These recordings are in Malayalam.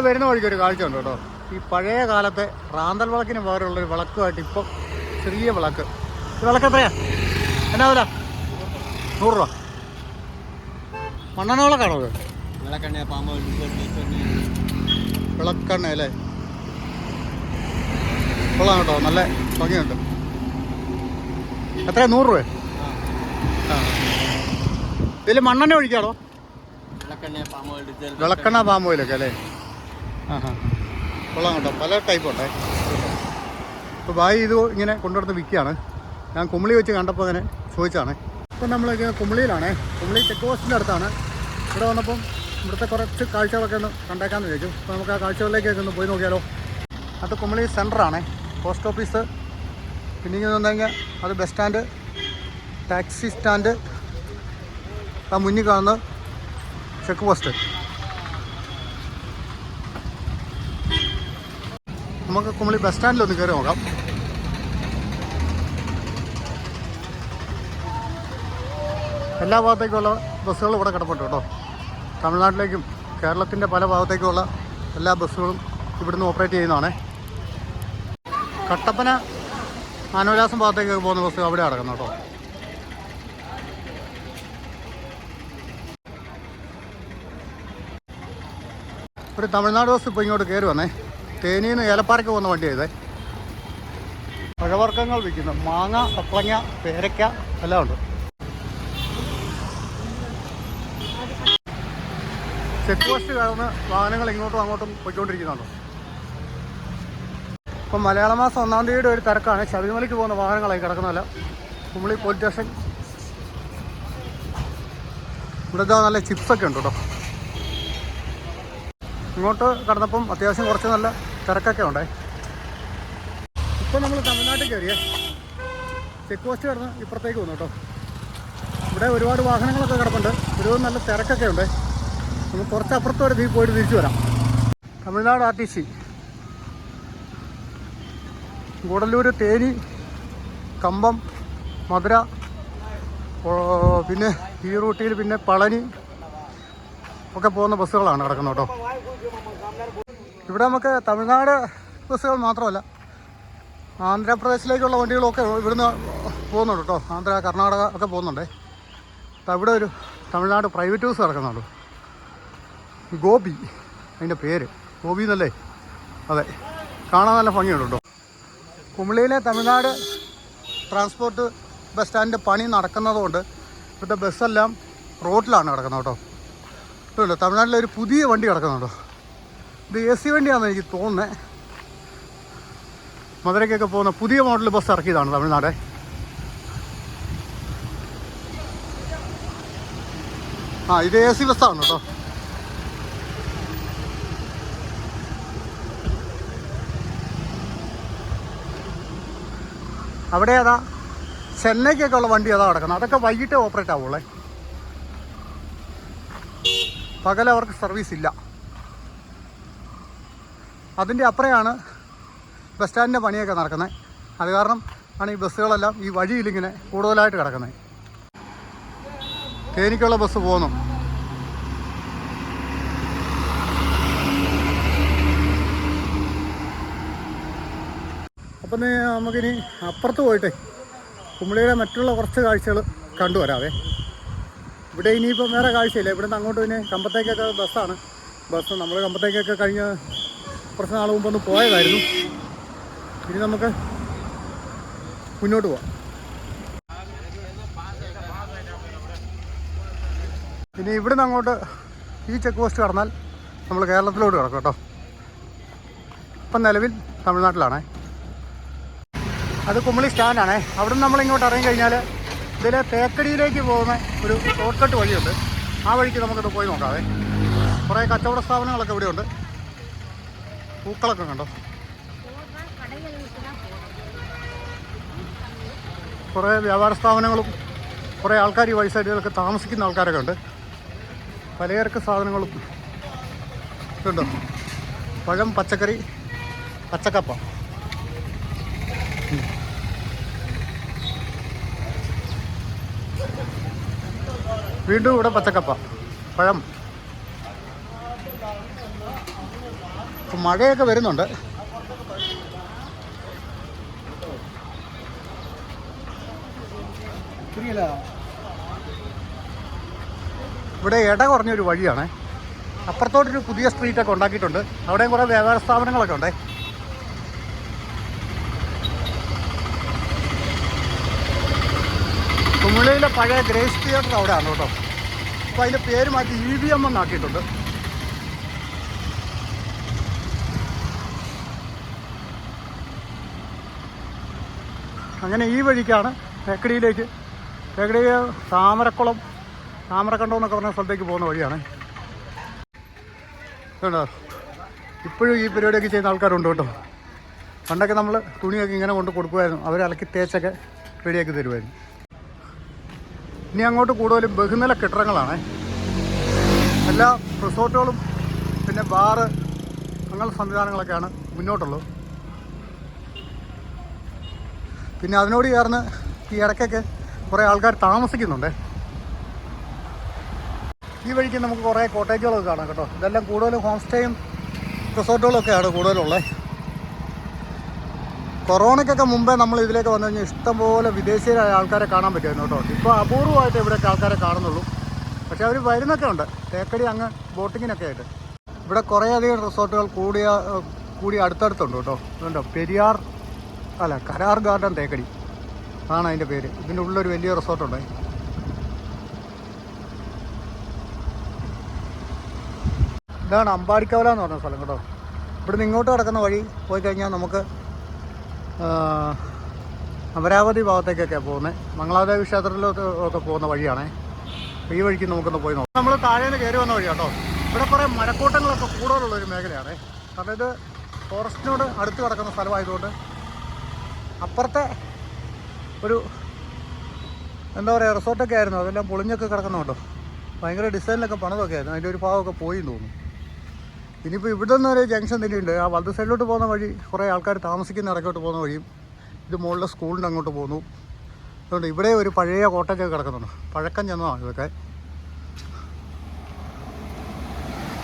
വരുന്ന വഴിക്ക് ഒരു കാഴ്ച ഉണ്ട് കേട്ടോ. ഈ പഴയ കാലത്തെ റാന്തൽ വിളക്കിന് പകരമുള്ളൊരു വിളക്കുമായിട്ട് ഇപ്പം ചെറിയ വിളക്ക്. ഈ വിളക്ക് എത്രയാ? എന്നാ വില? 100 രൂപ. മണ്ണെണ്ണ വിളക്കാണോ അത്? വിളക്കെണ്ണ അല്ലേ? കൊള്ളാം കേട്ടോ, നല്ല ഭംഗിയുണ്ട്. എത്രയാ? 100 രൂപ. ആ, ഇതിൽ മണ്ണെണ്ണ ഒഴിക്കാണോ? വിളക്കെണ്ണ പാം ഓയിലൊക്കെ അല്ലേ? ആ ഹാ, കൊള്ളാം കേട്ടോ, പല ടൈപ്പ് ഉണ്ടേ. ഇപ്പോൾ ബായി ഇത് ഇങ്ങനെ കൊണ്ടുവന്ന് വിൽക്കുകയാണ്. ഞാൻ കുമളി വെച്ച് കണ്ടപ്പോൾ അങ്ങനെ ചോദിച്ചാണ്. ഇപ്പം നമ്മളൊക്കെ കുമളിയിലാണേ, കുമളി ചെക്ക് പോസ്റ്റിൻ്റെ അടുത്താണ്. ഇവിടെ വന്നപ്പം ഇവിടുത്തെ കുറച്ച് കാഴ്ചകളൊക്കെ ഒന്ന് കണ്ടേക്കാമെന്ന് ചോദിച്ചു. അപ്പോൾ നമുക്ക് ആ കാഴ്ചകളിലേക്കൊക്കെ ഒന്ന് പോയി നോക്കിയാലോ. അത് കുമളി സെൻറ്ററാണേ, പോസ്റ്റ് ഓഫീസ്. പിന്നെ ഇങ്ങനെ വന്നുകഴിഞ്ഞാൽ അത് ബസ് സ്റ്റാൻഡ്, ടാക്സി സ്റ്റാൻഡ്, ആ മുന്നിൽ കാണുന്ന ചെക്ക് പോസ്റ്റ്. നമുക്ക് കുമളി ബസ് സ്റ്റാൻഡിലൊന്ന് കയറി നോക്കാം. എല്ലാ ഭാഗത്തേക്കുള്ള ബസ്സുകളും ഇവിടെ കിടപ്പുണ്ട് കേട്ടോ. തമിഴ്നാട്ടിലേക്കും കേരളത്തിൻ്റെ പല ഭാഗത്തേക്കുമുള്ള എല്ലാ ബസ്സുകളും ഇവിടുന്ന് ഓപ്പറേറ്റ് ചെയ്യുന്നതാണ്. കട്ടപ്പന ആനവിലാസം ഭാഗത്തേക്ക് പോകുന്ന ബസ് അവിടെ കിടക്കുന്നു കേട്ടോ. ഒരു തമിഴ്നാട് ബസ് ഇപ്പോൾ ഇങ്ങോട്ട് കയറി വന്നേ. തേനിയിൽ നിന്ന് ഏലപ്പാറയ്ക്ക് പോകുന്ന വണ്ടിയായതേ. പഴവർഗ്ഗങ്ങൾ വിൽക്കുന്നു. മാങ്ങ, കപ്പളങ്ങ, പേരയ്ക്ക എല്ലാം ഉണ്ട്. ചെക്ക് പോസ്റ്റ് കടന്ന് വാഹനങ്ങൾ ഇങ്ങോട്ടും അങ്ങോട്ടും പോയിക്കൊണ്ടിരിക്കുന്നുണ്ടോ. ഇപ്പം മലയാള മാസം 1-ാം തീയതിയുടെ ഒരു തിരക്കാണ്. ശബരിമലയ്ക്ക് പോകുന്ന വാഹനങ്ങളായി കിടക്കുന്നതല്ല. കുമളി പോലീസ് സ്റ്റേഷൻ ഇവിടെ നല്ല ചിപ്സൊക്കെ ഉണ്ട് കേട്ടോ. ഇങ്ങോട്ട് കടന്നപ്പം അത്യാവശ്യം കുറച്ച് നല്ല തിരക്കൊക്കെ ഉണ്ടേ. ഇപ്പം നമ്മൾ തമിഴ്നാട്ടിൽ കയറിയേ. ചെക്ക് പോസ്റ്റ് കടന്ന് ഇപ്പുറത്തേക്ക് വന്നു കേട്ടോ. ഇവിടെ ഒരുപാട് വാഹനങ്ങളൊക്കെ കിടപ്പുണ്ട്. ഒരു നല്ല തിരക്കൊക്കെ ഉണ്ട്. നമുക്ക് കുറച്ച് അപ്പുറത്ത് വരെ പോയിട്ട് തിരിച്ചു വരാം. തമിഴ്നാട് RTC ഗൂഡല്ലൂർ, തേനി, കമ്പം, മധുര, പിന്നെ ഈ റൂട്ടിൽ പിന്നെ പളനി ഒക്കെ പോകുന്ന ബസ്സുകളാണ് കിടക്കുന്നത് കേട്ടോ. ഇവിടെ നമുക്ക് തമിഴ്നാട് ബസ്സുകൾ മാത്രമല്ല, ആന്ധ്രാപ്രദേശിലേക്കുള്ള വണ്ടികളൊക്കെ ഇവിടുന്ന് പോകുന്നുണ്ട് കേട്ടോ. ആന്ധ്ര, കർണാടക ഒക്കെ പോകുന്നുണ്ട്. ഇവിടെ ഒരു തമിഴ്നാട് പ്രൈവറ്റ് ബസ് കിടക്കുന്നുണ്ട്. ഗോപി അതിൻ്റെ പേര്, ഗോപി എന്നല്ലേ? അതെ, കാണാൻ നല്ല ഭംഗിയുണ്ട് കേട്ടോ. കുമളിയിലെ തമിഴ്നാട് ട്രാൻസ്പോർട്ട് ബസ് സ്റ്റാൻഡിൻ്റെ പണി നടക്കുന്നതുകൊണ്ട് ഇവിടുത്തെ ബസ്സെല്ലാം റോഡിലാണ് കിടക്കുന്നത് കേട്ടോ. ഇതുണ്ടോ, തമിഴ്നാട്ടിലൊരു പുതിയ വണ്ടി കിടക്കുന്നുണ്ടോ. ഇത് AC വണ്ടിയാണെന്ന് എനിക്ക് തോന്നുന്നത്. മധുരയ്ക്കൊക്കെ പോകുന്ന പുതിയ മോഡൽ ബസ് ഇറക്കിയതാണ് തമിഴ്നാട്. ആ, ഇത് AC ബസ്സാണ് കേട്ടോ. അവിടെ അതാ ചെന്നൈക്കൊക്കെ ഉള്ള വണ്ടി അതാ കിടക്കുന്നത്. അതൊക്കെ വൈകിട്ടേ ഓപ്പറേറ്റ് ആവുള്ളേ. പകലവർക്ക് സർവീസ് ഇല്ല. അതിൻ്റെ അപ്പുറയാണ് ബസ് സ്റ്റാൻഡിൻ്റെ പണിയൊക്കെ നടക്കുന്നത്. അത് കാരണം ആണ് ഈ ബസ്സുകളെല്ലാം ഈ വഴിയിലിങ്ങനെ കൂടുതലായിട്ട് കിടക്കുന്നത്. തേനിക്കുള്ള ബസ് പോകുന്നു. അപ്പം നമുക്കിനി അപ്പുറത്ത് പോയിട്ടേ കുമളിയുടെ മറ്റുള്ള കുറച്ച് കാഴ്ചകൾ കണ്ടുവരാവേ. ഇവിടെ ഇനിയിപ്പം വേറെ കാഴ്ചയില്ല. ഇവിടുന്ന് അങ്ങോട്ട് പിന്നെ കമ്പത്തേക്കൊക്കെ ബസ്സാണ്. ബസ് നമ്മൾ കമ്പത്തേക്കൊക്കെ കഴിഞ്ഞ കുറച്ച് നാൾ മുമ്പ് ഒന്ന് പോയതായിരുന്നു. ഇനി നമുക്ക് മുന്നോട്ട് പോവാം. ഇനി ഇവിടുന്ന് അങ്ങോട്ട് ഈ ചെക്ക് പോസ്റ്റ് കടന്നാൽ നമ്മൾ കേരളത്തിലോട്ട് കിടക്കും കേട്ടോ. ഇപ്പം നിലവിൽ തമിഴ്നാട്ടിലാണേ. അത് കുമളി സ്റ്റാൻഡാണേ. അവിടെ നിന്ന് നമ്മളിങ്ങോട്ട് ഇറങ്ങി കഴിഞ്ഞാൽ ഇതിൽ തേക്കടിയിലേക്ക് പോകുന്ന ഒരു ഷോർട്ട് കട്ട് വഴിയുണ്ട്. ആ വഴിക്ക് നമുക്കത് പോയി നോക്കാവേ. കുറേ കച്ചവട സ്ഥാപനങ്ങളൊക്കെ ഇവിടെയുണ്ട്. പൂക്കളൊക്കെ കണ്ടോ. കുറേ വ്യാപാര സ്ഥാപനങ്ങളും കുറേ ആൾക്കാർ ഈ വഴി സൈഡുകളൊക്കെ താമസിക്കുന്ന ആൾക്കാരൊക്കെ ഉണ്ട്. പലചരക്ക് സാധനങ്ങളും ഇതുണ്ടോ. പഴം, പച്ചക്കറി, പച്ചക്കപ്പ. വീണ്ടും ഇവിടെ പച്ചക്കപ്പ, പഴം. അപ്പം മഴയൊക്കെ വരുന്നുണ്ട്. ഇവിടെ ഇട കുറഞ്ഞൊരു വഴിയാണ്. അപ്പുറത്തോട്ടൊരു പുതിയ സ്ട്രീറ്റൊക്കെ ഉണ്ടാക്കിയിട്ടുണ്ട്. അവിടെയും കുറേ വ്യാപാര സ്ഥാപനങ്ങളൊക്കെ ഉണ്ടേ. കുമിളിയിലെ പഴയ ഗ്രേസ് തിയേറ്റർ അവിടെയാണ് കേട്ടോ. അപ്പോൾ അതിൻ്റെ പേര് മാറ്റി EVM എന്നാക്കിയിട്ടുണ്ട്. അങ്ങനെ ഈ വഴിക്കാണ് തേക്കടിയിലേക്ക്, തേക്കടി താമരക്കണ്ടം എന്നൊക്കെ പറഞ്ഞ സ്ഥലത്തേക്ക് പോകുന്ന വഴിയാണ് കേട്ടോ. ഇപ്പോഴും ഈ പരിപാടിയൊക്കെ ചെയ്യുന്ന ആൾക്കാരുണ്ട് കേട്ടോ. പണ്ടൊക്കെ നമ്മൾ തുണിയൊക്കെ ഇങ്ങനെ കൊണ്ട് കൊടുക്കുമായിരുന്നു. അവർ അലക്കി തേച്ചൊക്കെ റെഡിയാക്കി തരുമായിരുന്നു. ഇനി അങ്ങോട്ട് കൂടുതലും ബഹുനില കെട്ടിടങ്ങളാണ്. എല്ലാ റിസോർട്ടുകളും പിന്നെ ബാറ് അങ്ങനെയുള്ള സംവിധാനങ്ങളൊക്കെയാണ് മുന്നോട്ടുള്ളത്. പിന്നെ അതിനോട് ചേർന്ന് ഈ ഇടയ്ക്കൊക്കെ കുറേ ആൾക്കാർ താമസിക്കുന്നുണ്ട്. ഈ വഴിക്ക് നമുക്ക് കുറേ കോട്ടേജുകളൊക്കെ കാണാം കേട്ടോ. ഇതെല്ലാം കൂടുതലും ഹോം സ്റ്റേയും റിസോർട്ടുകളൊക്കെയാണ് കൂടുതലുള്ളത്. കൊറോണയ്ക്കൊക്കെ മുമ്പേ നമ്മൾ ഇതിലേക്ക് വന്നു കഴിഞ്ഞാൽ ഇഷ്ടംപോലെ വിദേശീയരായ ആൾക്കാരെ കാണാൻ പറ്റുമായിരുന്നു കേട്ടോ. ഇപ്പോൾ അപൂർവമായിട്ട് ഇവിടെയൊക്കെ ആൾക്കാരെ കാണുന്നുള്ളൂ. പക്ഷേ അവർ വരുന്നൊക്കെ ഉണ്ട് തേക്കടി അങ്ങ് ബോട്ടിങ്ങിനൊക്കെ ആയിട്ട്. ഇവിടെ കുറേയധികം റിസോർട്ടുകൾ കൂടി അടുത്തടുത്തുണ്ട് കേട്ടോ. ഇതുണ്ടോ കരാർ ഗാർഡൻ തേക്കടി ആണ് അതിൻ്റെ പേര്. ഇതിൻ്റെ ഉള്ളൊരു വലിയ റിസോർട്ടുണ്ട്. ഇതാണ് അമ്പാടിക്കവല എന്ന് പറഞ്ഞ സ്ഥലം കേട്ടോ. ഇവിടുന്ന് ഇങ്ങോട്ട് കിടക്കുന്ന വഴി പോയി കഴിഞ്ഞാൽ നമുക്ക് അമരാവതി ഭാഗത്തേക്കൊക്കെയാണ് പോകുന്നത്. മംഗളാദേവി ക്ഷേത്രത്തിലൊക്കെ പോകുന്ന വഴിയാണേ. ഈ വഴിക്ക് നമുക്കൊന്ന് പോയി നോക്കാം. നമ്മൾ താഴെ നിന്ന് കയറി വന്ന വഴിയാണ് കേട്ടോ. ഇവിടെ കുറേ മരക്കൂട്ടങ്ങളൊക്കെ കൂടുതലുള്ളൊരു മേഖലയാണ്. കാരണം ഇത് ഫോറസ്റ്റിനോട് അടുത്ത് കിടക്കുന്ന സ്ഥലമായതുകൊണ്ട് അപ്പുറത്തെ ഒരു എന്താ പറയുക റിസോർട്ടൊക്കെ ആയിരുന്നു. അതെല്ലാം പൊളിഞ്ഞൊക്കെ കിടക്കുന്ന കേട്ടോ. ഭയങ്കര ഡിസൈനിലൊക്കെ പണിതൊക്കെ ആയിരുന്നു. അതിൻ്റെ ഒരു ഭാഗമൊക്കെ പോയി തോന്നുന്നു. ഇനിയിപ്പോൾ ഇവിടെ നിന്നൊരു ജംഗ്ഷൻ തന്നെയുണ്ട്. ആ വലത് സൈഡിലോട്ട് പോകുന്ന വഴി കുറേ ആൾക്കാർ താമസിക്കുന്ന ഇടയ്ക്കോട്ട് പോകുന്ന വഴിയും ഇത് മുകളിലെ സ്കൂളിൻ്റെ അങ്ങോട്ട് പോകുന്നു. അതുകൊണ്ട് ഇവിടെ ഒരു പഴയ കോട്ടയൊക്കെ കിടക്കുന്നുണ്ട്. പഴക്കം ചെന്നതാണ് ഇതൊക്കെ.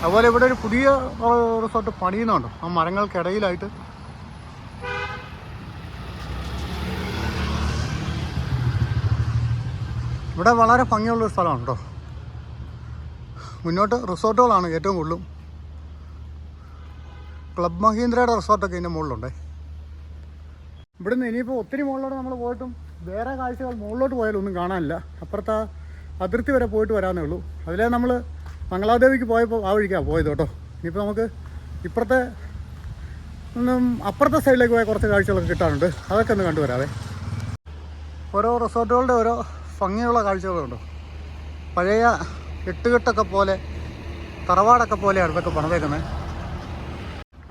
അതുപോലെ ഇവിടെ ഒരു പുതിയ റിസോർട്ട് പണിയുന്നുണ്ട് ആ മരങ്ങൾക്കിടയിലായിട്ട്. ഇവിടെ വളരെ ഭംഗിയുള്ളൊരു സ്ഥലമാണ് കേട്ടോ. മുന്നോട്ട് റിസോർട്ടുകളാണ് ഏറ്റവും കൂടുതലും. ക്ലബ് മഹീന്ദ്രയുടെ റിസോർട്ടൊക്കെ ഇതിൻ്റെ മുകളിലുണ്ട്. ഇവിടുന്ന് ഇനിയിപ്പോൾ ഒത്തിരി മുകളിലോട്ട് നമ്മൾ പോയിട്ടും വേറെ കാഴ്ചകൾ മുകളിലോട്ട് പോയാലും ഒന്നും കാണാനില്ല. അപ്പുറത്തെ അതിർത്തി വരെ പോയിട്ട് വരാമെന്നേ ഉള്ളൂ. അതിലേ നമ്മൾ മംഗളാദേവിക്ക് പോയപ്പോൾ ആ വഴിക്കാണ് പോയത് കേട്ടോ. ഇനിയിപ്പോൾ നമുക്ക് ഇപ്പുറത്തെ അപ്പുറത്തെ സൈഡിലേക്ക് പോയ കുറച്ച് കാഴ്ചകളൊക്കെ കിട്ടാനുണ്ട്. അതൊക്കെ ഒന്ന് കണ്ടുവരാവേ. ഓരോ റിസോർട്ടുകളുടെ ഓരോ ഭംഗിയുള്ള കാഴ്ചകളുണ്ടോ. പഴയ എട്ടുകെട്ടൊക്കെ പോലെ തറവാടൊക്കെ പോലെയാണ് ഇതൊക്കെ പണിതേക്കുന്നത്.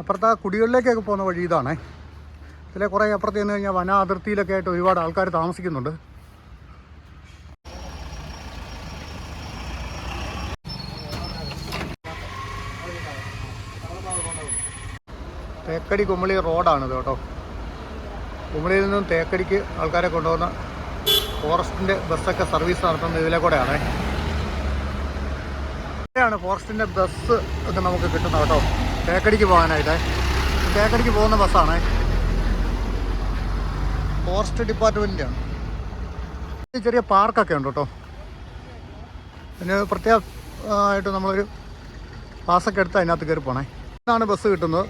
അപ്പുറത്തെ കുടികളിലേക്കൊക്കെ പോകുന്ന വഴി ഇതാണേ. ഇതിലെ കുറേ അപ്പുറത്ത് ചെന്ന് കഴിഞ്ഞാൽ വന അതിർത്തിയിലൊക്കെ ആയിട്ട് ഒരുപാട് ആൾക്കാർ താമസിക്കുന്നുണ്ട്. തേക്കടി കുമളി റോഡാണിത് കേട്ടോ. കുമളിയിൽ നിന്നും തേക്കടിക്ക് ആൾക്കാരെ കൊണ്ടുപോകുന്ന ഫോറസ്റ്റിൻ്റെ ബസ്സൊക്കെ സർവീസ് നടത്തുന്നത് ഇതിലെ കൂടെയാണ്. ഇവിടെയാണ് ഫോറസ്റ്റിൻ്റെ ബസ് ഒക്കെ നമുക്ക് കിട്ടുന്നത് കേട്ടോ. തേക്കടിക്ക് പോകാനായിട്ട് തേക്കടിക്ക് പോകുന്ന ബസ്സാണ്. ഫോറസ്റ്റ് ഡിപ്പാർട്ട്മെൻറ്റിൻ്റെയാണ്. ചെറിയ പാർക്കൊക്കെ ഉണ്ട് കേട്ടോ. പിന്നെ പ്രത്യേകമായിട്ട് നമ്മളൊരു പാസ്സൊക്കെ എടുത്ത് അതിനകത്ത് കയറി പോകണേ. ഇതാണ് ബസ് കിട്ടുന്നത്.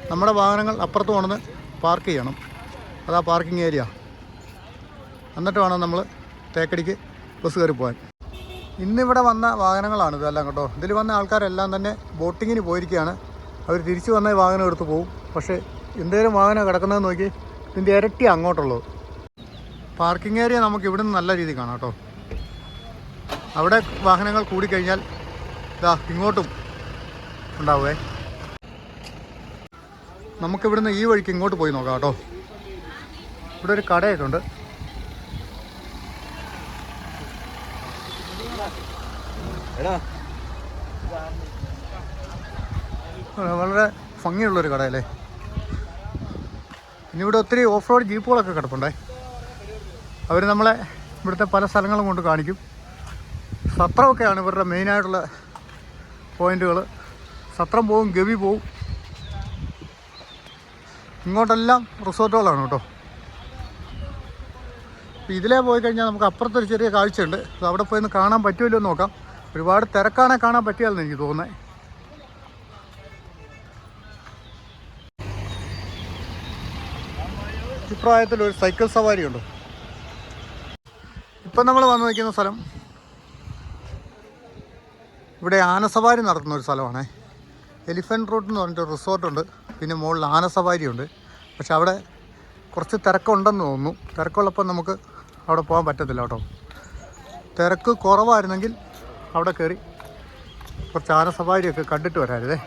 നമ്മുടെ വാഹനങ്ങൾ അപ്പുറത്ത് കൊണ്ടുവന്ന് പാർക്ക് ചെയ്യണം. അതാ പാർക്കിംഗ് ഏരിയ. എന്നിട്ട് വേണം നമ്മൾ തേക്കടിക്ക് ബസ് കയറി പോകാൻ. ഇന്നിവിടെ വന്ന വാഹനങ്ങളാണ് ഇതെല്ലാം കേട്ടോ. ഇതിൽ വന്ന ആൾക്കാരെല്ലാം തന്നെ ബോട്ടിങ്ങിന് പോയിരിക്കുകയാണ്. അവർ തിരിച്ചു വന്ന വാഹനം എടുത്ത് പോകും. പക്ഷേ എന്തെങ്കിലും വാഹനം കിടക്കുന്നതെന്ന് നോക്കി ഇതിൻ്റെ ഇരട്ടി അങ്ങോട്ടുള്ളത്. പാർക്കിംഗ് ഏരിയ നമുക്ക് ഇവിടുന്ന് നല്ല രീതിയിൽ കാണാം കേട്ടോ. അവിടെ വാഹനങ്ങൾ കൂടിക്കഴിഞ്ഞാൽ ഇതാ ഇങ്ങോട്ടും ഉണ്ടാവുമേ. നമുക്കിവിടുന്ന് ഈ വഴിക്ക് ഇങ്ങോട്ട് പോയി നോക്കാം കേട്ടോ. ഇവിടെ ഒരു കടയൊക്കെ ഉണ്ട്. വളരെ ഭംഗിയുള്ളൊരു കടയല്ലേ. ഇനി ഇവിടെ ഒത്തിരി ഓഫ് റോഡ് ജീപ്പുകളൊക്കെ കിടപ്പുണ്ടേ. അവർ നമ്മളെ ഇവിടുത്തെ പല സ്ഥലങ്ങളും കൊണ്ട് കാണിക്കും. സത്രമൊക്കെയാണ് ഇവരുടെ മെയിനായിട്ടുള്ള പോയിൻറ്റുകൾ. സത്രം പോവും, ഗവി പോവും, ഇങ്ങോട്ടെല്ലാം റിസോർട്ടുകളാണ് കേട്ടോ. അപ്പോൾ ഇതിലേ പോയി കഴിഞ്ഞാൽ നമുക്ക് അപ്പുറത്തൊരു ചെറിയ കാഴ്ചയുണ്ട്. അത് അവിടെ പോയി ഒന്ന് കാണാൻ പറ്റുമല്ലോ എന്ന് നോക്കാം. ഒരുപാട് തിരക്കാണെ കാണാൻ പറ്റിയാലെന്ന് എനിക്ക് തോന്നുന്നത്. ഇപ്രായത്തിലൊരു സൈക്കിൾ സവാരിയുണ്ട്. ഇപ്പം നമ്മൾ വന്നു നിൽക്കുന്ന സ്ഥലം ഇവിടെ ആനസവാരി നടത്തുന്ന ഒരു സ്ഥലമാണ്. എലിഫൻറ്റ് റൂട്ട് എന്ന് പറഞ്ഞിട്ട് റിസോർട്ടുണ്ട്. പിന്നെ മുകളിൽ ആനസവാരിയുണ്ട്. പക്ഷെ അവിടെ കുറച്ച് തിരക്കുണ്ടെന്ന് തോന്നുന്നു. തിരക്കുള്ളപ്പോൾ നമുക്ക് അവിടെ പോകാൻ പറ്റത്തില്ല കേട്ടോ. തിരക്ക് കുറവായിരുന്നെങ്കിൽ അവിടെ കയറി കുറച്ച് ആനസവാരിയൊക്കെ കണ്ടിട്ട് വരാരുതേ.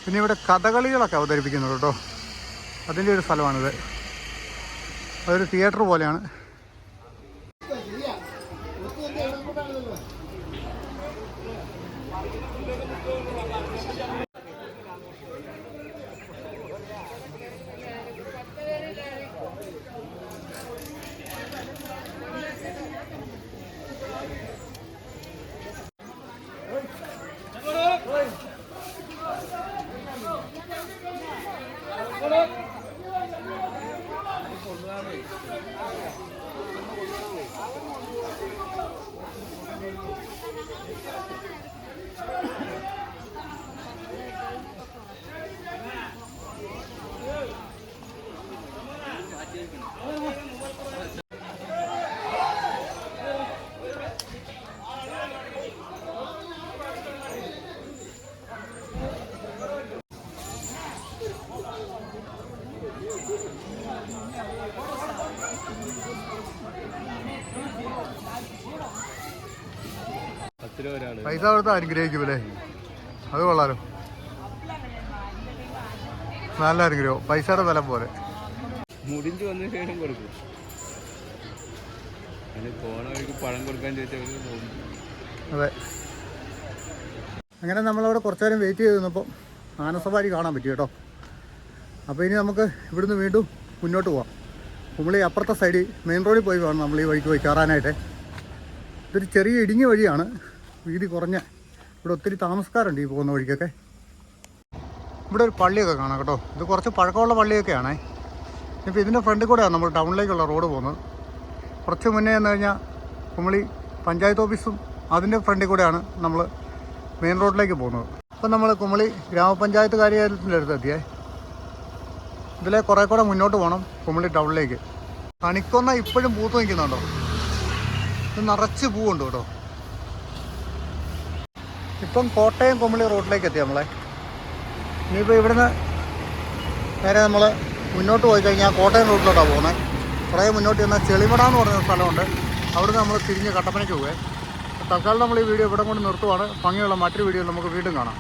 പിന്നെ ഇവിടെ കഥകളികളൊക്കെ അവതരിപ്പിക്കുന്നുണ്ട് കേട്ടോ. അതിൻ്റെ ഒരു സ്ഥലമാണിത്. അതൊരു തിയേറ്റർ പോലെയാണ്. പൈസ കൊടുത്ത് അനുഗ്രഹിക്കുമല്ലേ? അത് കൊള്ളാലോ. നല്ല അനുഗ്രഹം. പൈസയുടെ ബലം പോലെ മുടിഞ്ചു വന്ന ശേഷം കൊടുക്കും. പോണ വഴിക്ക് പഴം കൊടുക്കാൻ ചോദിച്ചാൽ അതെ. അങ്ങനെ നമ്മളവിടെ കുറച്ചു നേരം വെയിറ്റ് ചെയ്ത് നിന്നപ്പോൾ ആനസവാരി കാണാൻ പറ്റി കേട്ടോ. അപ്പോൾ ഇനി നമുക്ക് ഇവിടുന്ന് വീണ്ടും മുന്നോട്ട് പോവാം. കുമളി അപ്പുറത്തെ സൈഡിൽ മെയിൻ റോഡിൽ പോയി വേണം നമ്മൾ ഈ വഴിക്ക് പോയി കയറാനായിട്ട്. ഇതൊരു ചെറിയ ഇടുങ്ങിയ വഴിയാണ്, വീതി കുറഞ്ഞ. ഇവിടെ ഒത്തിരി താമസക്കാരുണ്ട് ഈ പോകുന്ന വഴിക്കൊക്കെ. ഇവിടെ ഒരു പള്ളിയൊക്കെ കാണാം കേട്ടോ. ഇത് കുറച്ച് പഴക്കമുള്ള പള്ളിയൊക്കെയാണേ. ഇപ്പോൾ ഇതിൻ്റെ ഫ്രണ്ടിൽ കൂടെയാണ് നമ്മൾ ടൗണിലേക്കുള്ള റോഡ് പോകുന്നത്. കുറച്ച് മുന്നേ എന്ന് കഴിഞ്ഞാൽ കുമളി പഞ്ചായത്ത് ഓഫീസും അതിൻ്റെ ഫ്രണ്ടിൽ കൂടെയാണ് നമ്മൾ മെയിൻ റോഡിലേക്ക് പോകുന്നത്. ഇപ്പം നമ്മൾ കുമളി ഗ്രാമപഞ്ചായത്ത് കാര്യാലയത്തിൻ്റെ അടുത്ത് എത്തിയേ. ഇതിലെ കുറേ കൂടെ മുന്നോട്ട് പോകണം കുമളി ടൗണിലേക്ക്. കണിക്കൊന്ന ഇപ്പോഴും പൂത്ത് നിൽക്കുന്നുണ്ടോ? ഇത് നിറച്ച് പൂവുണ്ട് കേട്ടോ. ഇപ്പം കോട്ടയം കുമളി റോഡിലേക്ക് എത്തി നമ്മളെ. ഇനിയിപ്പോൾ ഇവിടുന്ന് നേരെ നമ്മൾ മുന്നോട്ട് പോയി കഴിഞ്ഞാൽ കോട്ടയം റോഡിലോട്ടാണ് പോകുന്നത്. കുറേ മുന്നോട്ട് ചെന്നാൽ ചെളിമട എന്ന് പറഞ്ഞ സ്ഥലമുണ്ട്. അവിടുന്ന് നമ്മൾ തിരിഞ്ഞ് കട്ടപ്പനയ്ക്ക് പോവേ. തൽക്കാലം നമ്മൾ ഈ വീഡിയോ ഇവിടെ കൊണ്ട് നിർത്തുവാണ്. ഭംഗിയുള്ള മറ്റൊരു വീഡിയോ നമുക്ക് വീണ്ടും കാണാം.